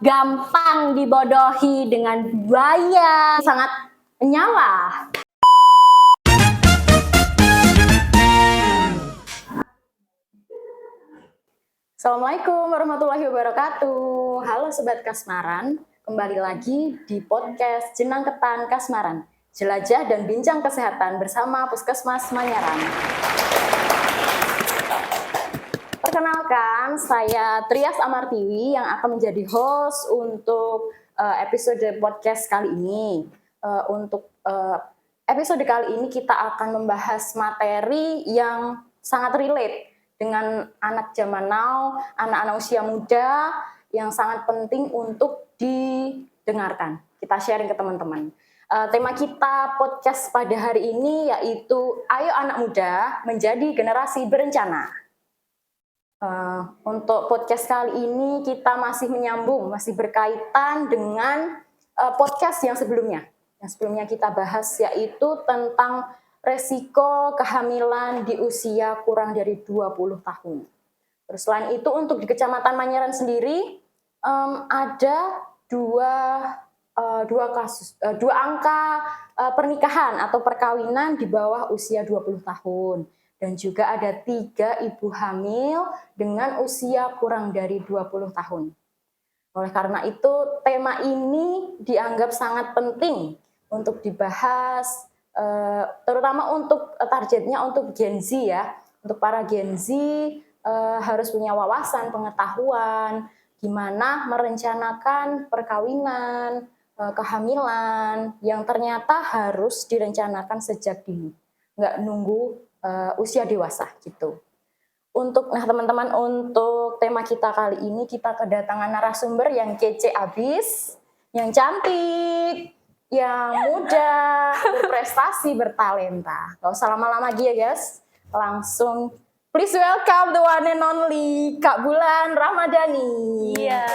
gampang dibodohi dengan buaya, sangat menyala. Assalamualaikum warahmatullahi wabarakatuh. Halo Sobat Kasmaran, kembali lagi di podcast Jenang Ketan Kasmaran, jelajah dan bincang kesehatan bersama Puskesmas Manyaran. Perkenalkan, saya Trias Amartiwi yang akan menjadi host untuk episode podcast kali ini. Untuk episode kali ini kita akan membahas materi yang sangat relate dengan anak zaman now, anak-anak usia muda yang sangat penting untuk didengarkan. Kita sharing ke teman-teman. Tema kita podcast pada hari ini yaitu Ayo Anak Muda Menjadi Generasi Berencana. Untuk podcast kali ini kita masih menyambung, masih berkaitan dengan podcast yang sebelumnya. Yang sebelumnya kita bahas yaitu tentang resiko kehamilan di usia kurang dari 20 tahun. Terus selain itu untuk di Kecamatan Manyaran sendiri ada dua angka pernikahan atau perkawinan di bawah usia 20 tahun. Dan juga ada 3 ibu hamil dengan usia kurang dari 20 tahun. Oleh karena itu, tema ini dianggap sangat penting untuk dibahas, terutama untuk targetnya untuk Gen Z ya. Untuk para Gen Z harus punya wawasan, pengetahuan, gimana merencanakan perkawinan, kehamilan, yang ternyata harus direncanakan sejak dini. Nggak nunggu usia dewasa gitu. Nah teman-teman, untuk tema kita kali ini kita kedatangan narasumber yang kece abis, yang cantik, yang muda, berprestasi, bertalenta. Gak usah lama-lama lagi ya guys, langsung please welcome the one and only Kak Bulan Ramadhani. Iya.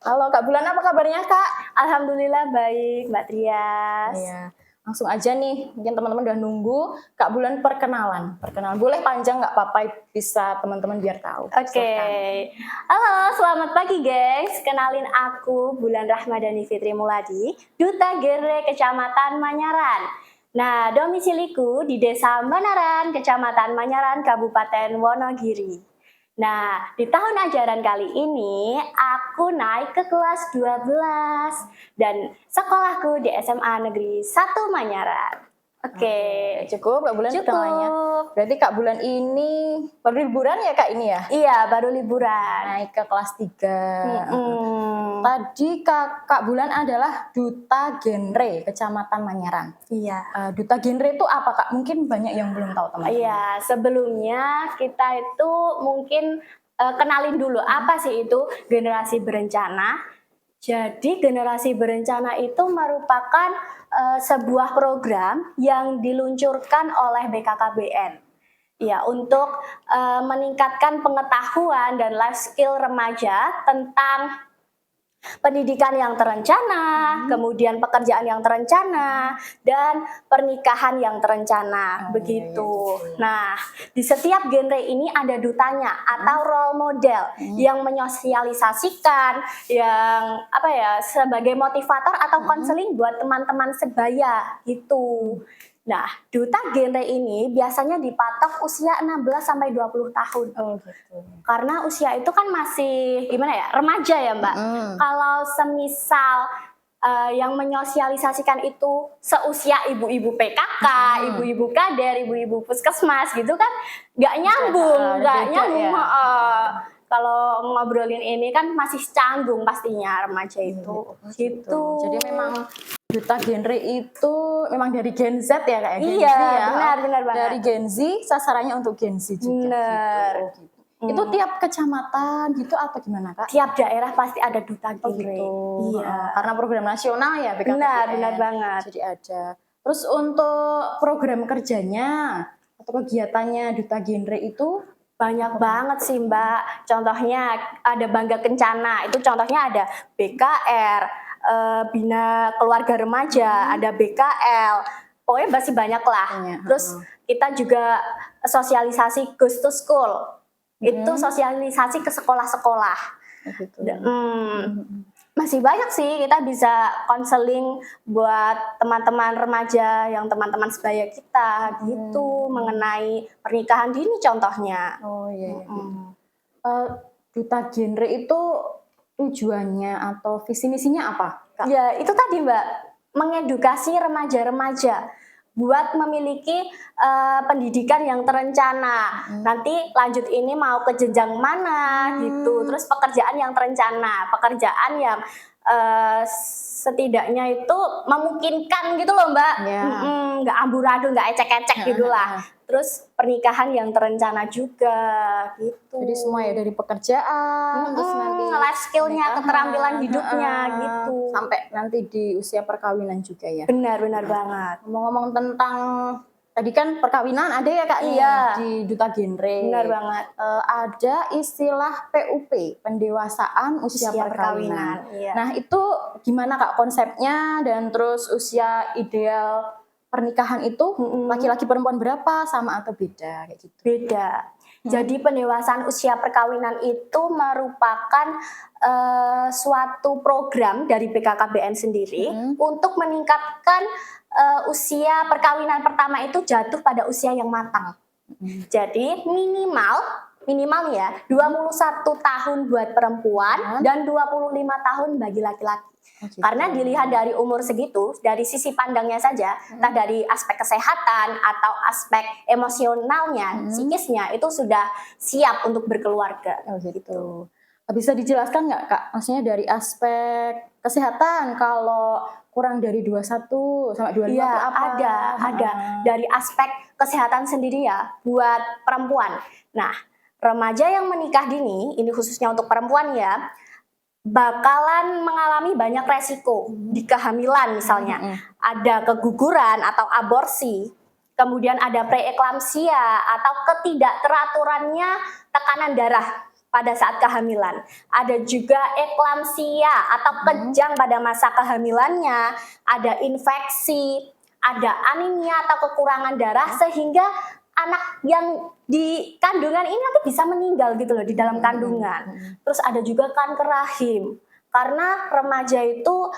Halo Kak Bulan, apa kabarnya Kak? Alhamdulillah baik, Mbak Trias. Iya. Langsung aja nih, mungkin teman-teman udah nunggu Kak Bulan perkenalan. Boleh panjang nggak apa-apa, bisa teman-teman biar tahu. Oke. Halo, selamat pagi guys. Kenalin aku Bulan Ramadhani Fitri Muladi, Duta Genre Kecamatan Manyaran. Nah, domisiliku di Desa Banaran, Kecamatan Manyaran, Kabupaten Wonogiri. Nah, di tahun ajaran kali ini aku naik ke kelas 12 dan sekolahku di SMA Negeri 1 Manyaran. Oke, cukup Kak Bulan perkenalannya. cukup. Berarti Kak Bulan ini baru liburan ya Kak ini ya? Iya, baru liburan. Naik ke kelas 3. Tadi Kak Bulan adalah Duta Genre Kecamatan Manyaran. Iya. Duta Genre itu apa Kak? Mungkin banyak yang belum tahu teman-teman. Iya, sebelumnya kita itu mungkin kenalin dulu apa sih itu generasi berencana. Jadi generasi berencana itu merupakan sebuah program yang diluncurkan oleh BKKBN. Ya, untuk meningkatkan pengetahuan dan life skill remaja tentang pendidikan yang terencana, kemudian pekerjaan yang terencana, dan pernikahan yang terencana, begitu. Iya. Nah, di setiap genre ini ada dutanya atau role model yang menyosialisasikan, yang sebagai motivator atau konseling buat teman-teman sebaya, gitu. Nah, duta genre ini biasanya dipatok usia 16 sampai 20 tahun. Oh gitu. Karena usia itu kan masih remaja ya Mbak. Kalau semisal yang menyosialisasikan itu seusia ibu-ibu PKK, ibu-ibu kader, ibu-ibu puskesmas gitu kan nggak nyambung, kalau ngobrolin ini kan masih canggung pastinya remaja itu. Gitu. Jadi memang Duta Genre itu memang dari Gen Z ya Kak? Iya, benar banget. Dari Gen Z, sasarannya untuk Gen Z juga. Benar. Gitu. Itu tiap kecamatan gitu atau gimana Kak? Tiap daerah pasti ada Duta Genre. Gitu. Iya. Karena program nasional ya BKKBN. Benar banget. Jadi ada. Terus untuk program kerjanya atau kegiatannya Duta Genre itu banyak banget sih Mbak. Contohnya ada Bangga Kencana, itu contohnya ada BKR, Bina Keluarga Remaja, ada BKL, pokoknya masih banyak lah. Terus kita juga sosialisasi Goes to School, itu sosialisasi ke sekolah-sekolah. gitu. Masih banyak sih kita bisa konseling buat teman-teman remaja yang teman-teman sebaya kita gitu mengenai pernikahan dini contohnya. Oh iya. Duta Genre itu tujuannya atau visi misinya apa, Kak? Ya itu tadi Mbak, mengedukasi remaja-remaja buat memiliki pendidikan yang terencana. Nanti lanjut ini mau ke jenjang mana gitu. Terus pekerjaan yang terencana, pekerjaan yang setidaknya itu memungkinkan gitu loh Mbak. Nggak amburadul, nggak ecek-ecek gitulah. Terus pernikahan yang terencana juga gitu. Jadi semua ya dari pekerjaan, terus nanti life skillnya, keterampilan hidupnya gitu. Sampai nanti di usia perkawinan juga ya. Benar banget. Ngomong-ngomong tentang tadi kan perkawinan ada ya Kak nih di Duta Genre. Benar banget. Ada istilah PUP, pendewasaan usia perkawinan. Iya. Nah itu gimana Kak konsepnya dan terus usia ideal pernikahan itu laki-laki perempuan berapa, sama atau beda kayak gitu? Beda. Jadi pendewasaan usia perkawinan itu merupakan suatu program dari BKKBN sendiri untuk meningkatkan usia perkawinan pertama itu jatuh pada usia yang matang. Jadi minimal ya 21 tahun buat perempuan dan 25 tahun bagi laki-laki. Karena dilihat dari umur segitu, dari sisi pandangnya saja, entah dari aspek kesehatan atau aspek emosionalnya, psikisnya itu sudah siap untuk berkeluarga. Gitu. Bisa dijelaskan nggak Kak, maksudnya dari aspek kesehatan kalau kurang dari 21 sampai 25 ya, apa? Ada. Dari aspek kesehatan sendiri ya buat perempuan. Nah, remaja yang menikah dini, ini khususnya untuk perempuan ya, bakalan mengalami banyak resiko di kehamilan misalnya. Ada keguguran atau aborsi, kemudian ada preeklamsia atau ketidakteraturannya tekanan darah pada saat kehamilan. Ada juga eklamsia atau kejang pada masa kehamilannya, ada infeksi, ada anemia atau kekurangan darah sehingga anak yang di kandungan ini nanti bisa meninggal gitu loh di dalam kandungan. Terus ada juga kanker rahim. Karena remaja itu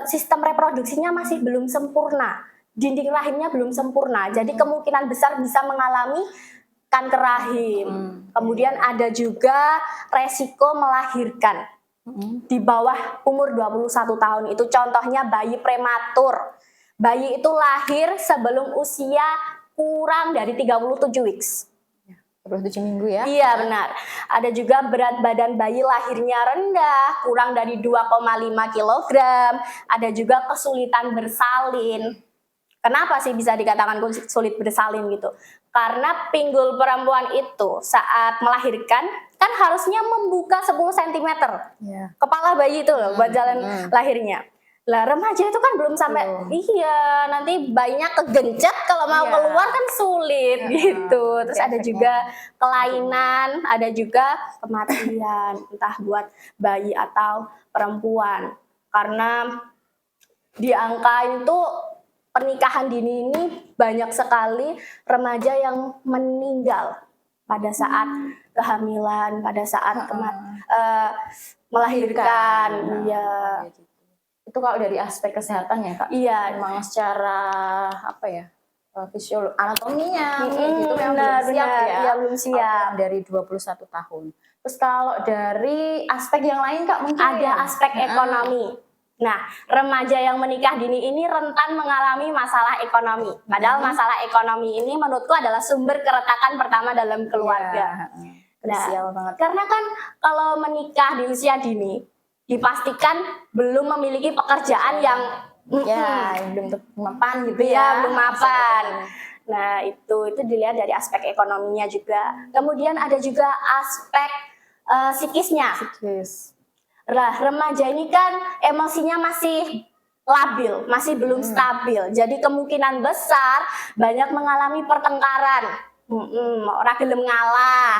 sistem reproduksinya masih belum sempurna. Dinding rahimnya belum sempurna. Jadi kemungkinan besar bisa mengalami kanker rahim. Kemudian ada juga resiko melahirkan di bawah umur 21 tahun. Itu contohnya bayi prematur. Bayi itu lahir sebelum usia kurang dari 37 weeks. 37 minggu ya? Iya benar. Ada juga berat badan bayi lahirnya rendah, kurang dari 2,5 kg. Ada juga kesulitan bersalin. Kenapa sih bisa dikatakan sulit bersalin gitu? Karena pinggul perempuan itu saat melahirkan kan harusnya membuka 10 cm. Kepala bayi itu loh buat jalan lahirnya. Lah remaja itu kan belum sampai nanti bayinya kegencet kalau mau keluar kan sulit gitu. Terus ada juga kelainan, ada juga kematian entah buat bayi atau perempuan. Karena di angka itu pernikahan dini ini banyak sekali remaja yang meninggal pada saat kehamilan, pada saat melahirkan. Itu kalau dari aspek kesehatan ya Kak? Iya. Memang secara fisiologi anatominya gitu memang belum siap ya? Iya belum siap. Dari 21 tahun. Terus kalau dari aspek yang lain Kak mungkin ada aspek ekonomi. Nah, remaja yang menikah dini ini rentan mengalami masalah ekonomi. Padahal masalah ekonomi ini menurutku adalah sumber keretakan pertama dalam keluarga. Nah, karena kan kalau menikah di usia dini dipastikan belum memiliki pekerjaan yang belum mapan gitu belum mapan. Nah, itu dilihat dari aspek ekonominya juga. Kemudian ada juga aspek psikisnya. Lah, remaja ini kan emosinya masih labil, masih belum stabil. Jadi kemungkinan besar banyak mengalami pertengkaran. Orang gelem ngalah.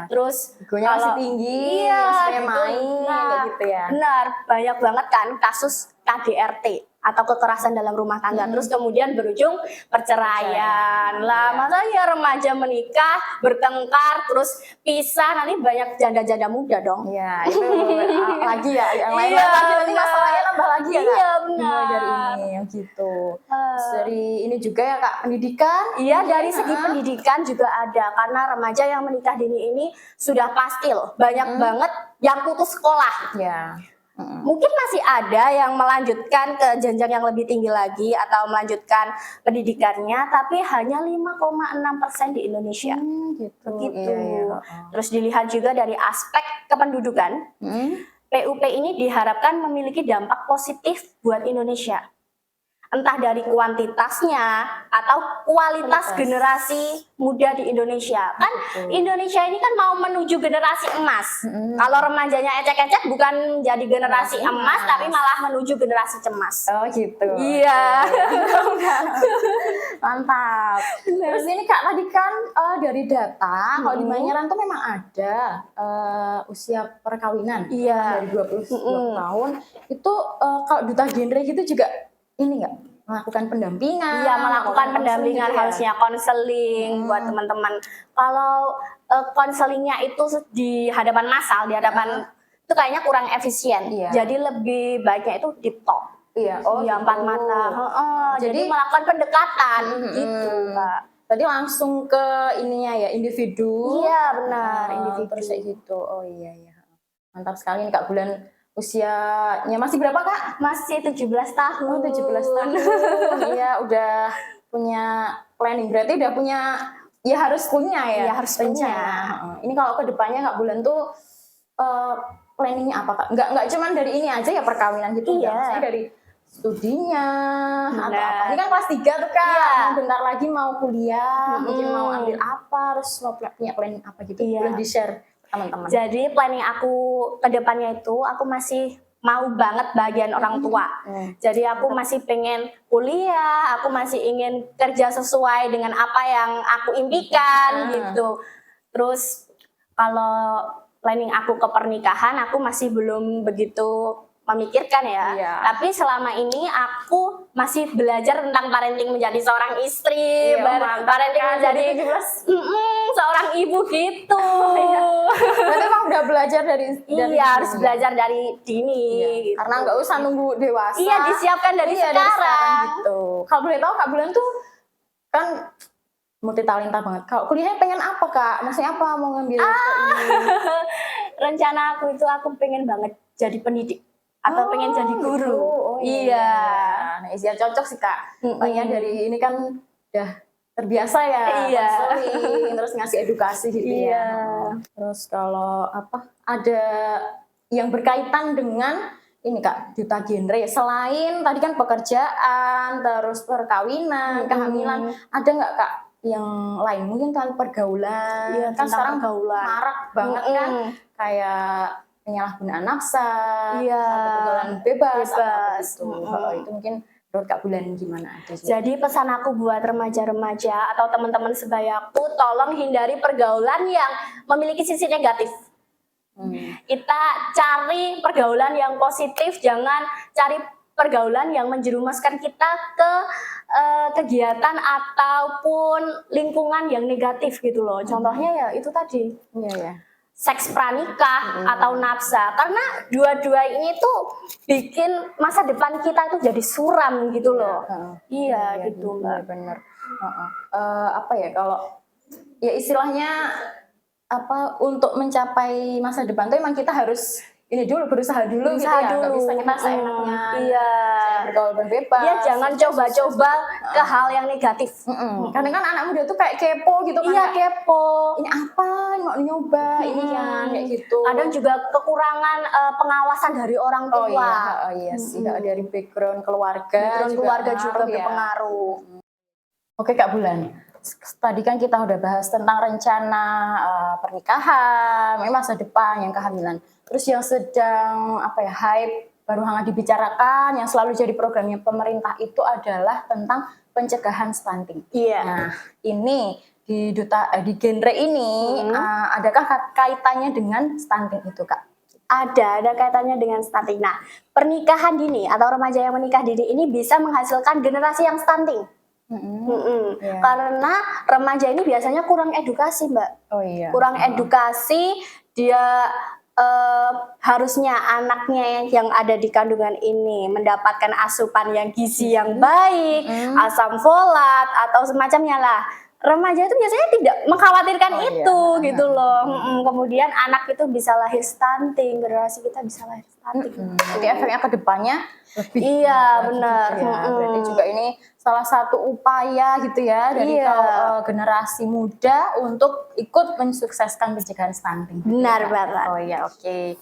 Terus egonya masih tinggi, masih main kayak gitu ya. Benar, banyak banget kan kasus KDRT. atau kekerasan dalam rumah tangga, terus kemudian berujung perceraian. Lah, masa ya remaja menikah, bertengkar, terus pisah, nanti banyak janda-janda muda dong. Iya, itu lagi ya, yang lain Iya, lagi nanti benar. masalahnya nambah lagi ya, Kak? Iya, Dimulai dari benar. ini, gitu. Terus dari ini juga ya, Kak, pendidikan. Iya, dari segi pendidikan juga ada, karena remaja yang menikah dini ini sudah pasti loh, banyak banget yang putus sekolah. Ya. Mungkin masih ada yang melanjutkan ke jenjang yang lebih tinggi lagi atau melanjutkan pendidikannya, tapi hanya 5,6% di Indonesia. Gitu. Begitu. Iya. Terus dilihat juga dari aspek kependudukan, PUP ini diharapkan memiliki dampak positif buat Indonesia. Entah dari kuantitasnya atau kualitas generasi muda di Indonesia. Kan Indonesia ini kan mau menuju generasi emas. Kalau remajanya ecek-ecek bukan jadi generasi emas, tapi malah menuju generasi cemas. Oh gitu. Iya. Mantap. Terus ini Kak, tadi kan dari data kalau di Manyaran tuh memang ada usia perkawinan Iya. dari 22 tahun. Itu kalau duta genre gitu juga ini nggak melakukan pendampingan? Iya, melakukan pendampingan, gitu ya? harusnya konseling buat teman-teman. Kalau konselingnya itu di hadapan massal, di hadapan itu kayaknya kurang efisien. Iya. Jadi lebih baiknya itu deep talk. Iya. Iya, empat mata. Jadi melakukan pendekatan gitu, Kak. Tadi langsung ke ininya ya, individu. Iya, benar, individu. Terus kayak gitu. Oh iya. Mantap sekali nih Kak. Bulan usianya masih berapa Kak? Masih 17 tahun. Oh, 17 tahun. Iya, udah punya planning. Berarti udah punya, ya harus punya ya. Iya, harus punya. Ini kalau ke depannya Kak Bulan tuh planningnya apa Kak? Nggak cuman dari ini aja ya, perkawinan gitu. Iya. Maksudnya dari studinya atau Benar. apa. Ini kan kelas 3 tuh Kak. Iya. Bentar lagi mau kuliah, mungkin mau ambil apa, terus mau punya planning apa gitu. Iya. Boleh di-share teman-teman. Jadi planning aku ke depannya itu, aku masih mau banget bagian orang tua. Jadi aku masih pengen kuliah, aku masih ingin kerja sesuai dengan apa yang aku impikan gitu. Terus kalau planning aku ke pernikahan, aku masih belum begitu memikirkan ya. Iya. Tapi selama ini aku masih belajar tentang parenting menjadi seorang istri, parenting menjadi seorang ibu gitu. Berarti emang udah belajar dari Iya, harus belajar dari dini. Gitu. Karena nggak usah nunggu dewasa. Iya, disiapkan dari sekarang. Gitu. Kalau boleh tahu Kak Bulan tuh kan multi talenta banget. Kalau kuliahnya pengen apa Kak? Maksudnya apa, mau ngambil ini? Rencana aku itu aku pengen banget jadi pendidik atau pengen jadi guru. Oh, iya. Nah, ya cocok sih Kak. Makanya dari ini kan udah terbiasa ya, Iya. konseling, terus ngasih edukasi gitu Iya. ya. Terus kalau apa, ada yang berkaitan dengan ini Kak, duta genre, selain tadi kan pekerjaan, terus perkawinan, kehamilan, ada nggak Kak yang lain? Mungkin kan pergaulan, Iya, kan tentang sekarang pergaulan. marak banget kan, kayak penyalahgunaan nafsa, Iya. atau pergaulan bebas. Bebas. Gitu. Itu mungkin menurut Kak Bulan gimana aja sih? Jadi pesan aku buat remaja-remaja atau teman-teman sebayaku, tolong hindari pergaulan yang memiliki sisi negatif. Kita cari pergaulan yang positif, jangan cari pergaulan yang menjerumuskan kita ke kegiatan ataupun lingkungan yang negatif gitu loh. Contohnya ya itu tadi, Iya. seks pranikah atau nafsa, karena dua-dua ini tuh bikin masa depan kita itu jadi suram gitu loh. Iya, gitu Mbak. Bener. Apa ya, kalau ya istilahnya apa, untuk mencapai masa depan tuh emang kita harus ini dulu, berusaha dulu gitu ya. Nggak bisa kita seenaknya Iya. bergaul bebas. Ya jangan coba-coba ke hal yang negatif. Karena kan anak muda tuh kayak kepo gitu kan. Iya, kayak, kepo. ini apa, mau nyoba, ini kan kayak gitu. Kadang juga kekurangan pengawasan dari orang tua. Iya sih, dari background keluarga. Keluarga juga ngaruh ya. berpengaruh. Oke Kak Bulan, tadi kan kita udah bahas tentang rencana pernikahan, masa depan, yang kehamilan. Terus yang sedang hype, baru hangat dibicarakan, yang selalu jadi programnya pemerintah itu adalah tentang pencegahan stunting. Iya. Nah, ini di genre ini adakah kaitannya dengan stunting itu Kak? Ada kaitannya dengan stunting. Nah, pernikahan dini atau remaja yang menikah dini ini bisa menghasilkan generasi yang stunting. Iya. Karena remaja ini biasanya kurang edukasi, Mbak. Oh iya. Kurang edukasi, dia harusnya anaknya yang ada di kandungan ini mendapatkan asupan yang gizi yang baik, asam folat atau semacamnya lah. Remaja itu biasanya tidak mengkhawatirkan itu gitu loh. Kemudian anak itu bisa lahir stunting, generasi kita bisa lahir stunting. Jadi efeknya ke depannya lebih. Iya, benar. Gitu ya. Berarti juga ini salah satu upaya gitu ya dari generasi muda untuk ikut mensukseskan pencegahan stunting. Benar banget. Oh iya, oke.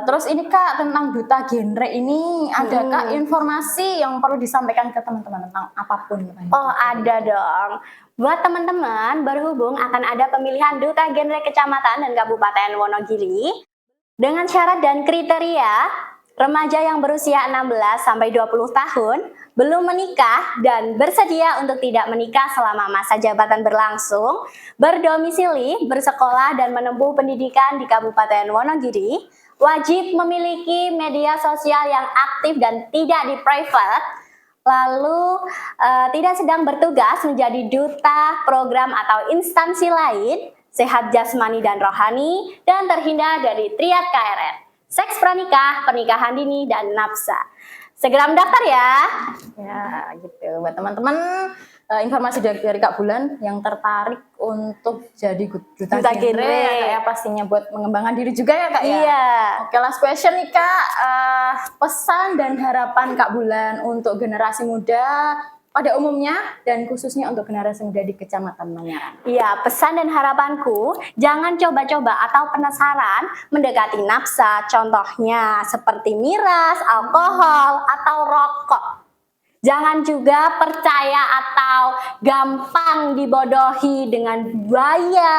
Terus ini Kak, tentang duta genre ini adakah informasi yang perlu disampaikan ke teman-teman tentang apapun? Oh, ada dong. Buat teman-teman, berhubung akan ada pemilihan duta genre kecamatan dan Kabupaten Wonogiri dengan syarat dan kriteria remaja yang berusia 16 sampai 20 tahun belum menikah dan bersedia untuk tidak menikah selama masa jabatan berlangsung, berdomisili, bersekolah dan menempuh pendidikan di Kabupaten Wonogiri, wajib memiliki media sosial yang aktif dan tidak di private, lalu tidak sedang bertugas menjadi duta program atau instansi lain, sehat jasmani dan rohani, dan terhindar dari triad KRN, seks pranikah, pernikahan dini, dan nafsa. Segera mendaftar ya. Ya, gitu. Buat teman-teman, informasi dari Kak Bulan yang tertarik untuk jadi duta genre ya Kak ya, pastinya buat mengembangkan diri juga ya Kak ya. Iya. Oke, last question nih Kak, pesan dan harapan Kak Bulan untuk generasi muda pada umumnya dan khususnya untuk generasi muda di Kecamatan Manyaran. Iya, pesan dan harapanku, jangan coba-coba atau penasaran mendekati nafsa, contohnya seperti miras, alkohol, atau rokok. Jangan juga percaya atau gampang dibodohi dengan buaya.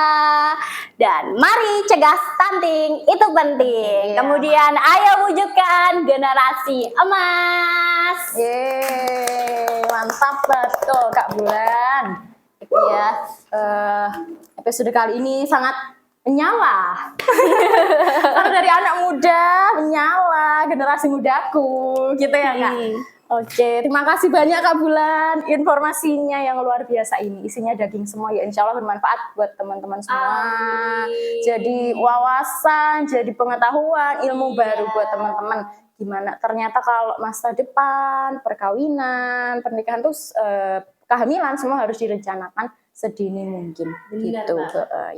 Dan mari cegah stunting, itu penting. Kemudian ayo wujudkan generasi emas. Yeay, mantap betul Kak Bulan. Ya, episode kali ini sangat menyala. Karena dari anak muda menyala, generasi mudaku, gitu ya Kak. Oke, terima kasih banyak Kak Bulan, informasinya yang luar biasa ini. Isinya daging semua ya, insya Allah bermanfaat buat teman-teman semua. Jadi wawasan, jadi pengetahuan, ilmu baru buat teman-teman. Gimana ternyata kalau masa depan, perkawinan, pernikahan tuh kehamilan semua harus direncanakan sedini mungkin. Gitu.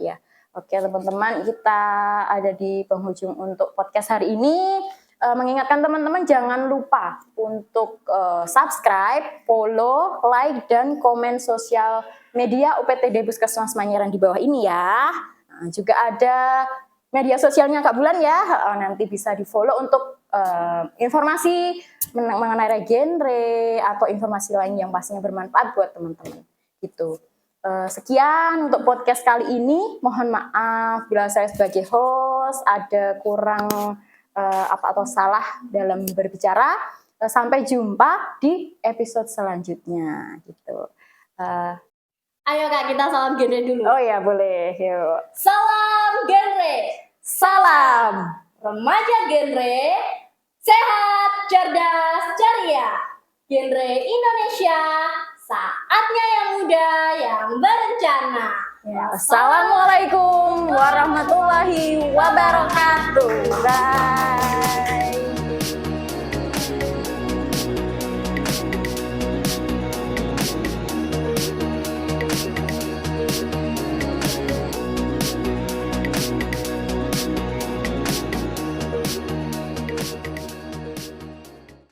Ya. Oke teman-teman, kita ada di penghujung untuk podcast hari ini. Mengingatkan teman-teman jangan lupa untuk subscribe, follow, like, dan komen sosial media UPTD Puskesmas Manyaran di bawah ini ya. Nah, juga ada media sosialnya Kak Bulan ya, nanti bisa di follow untuk informasi mengenai genre atau informasi lain yang pastinya bermanfaat buat teman-teman gitu. Sekian untuk podcast kali ini, mohon maaf bila saya sebagai host ada kurang apa atau salah dalam berbicara. Sampai jumpa di episode selanjutnya gitu. Ayo Kak, kita salam genre dulu. Oh ya boleh, yuk. Salam genre, Salam remaja genre, sehat, cerdas, ceria. Genre Indonesia, saatnya yang muda yang berencana. ya. Assalamualaikum warahmatullahi wabarakatuh. Bye.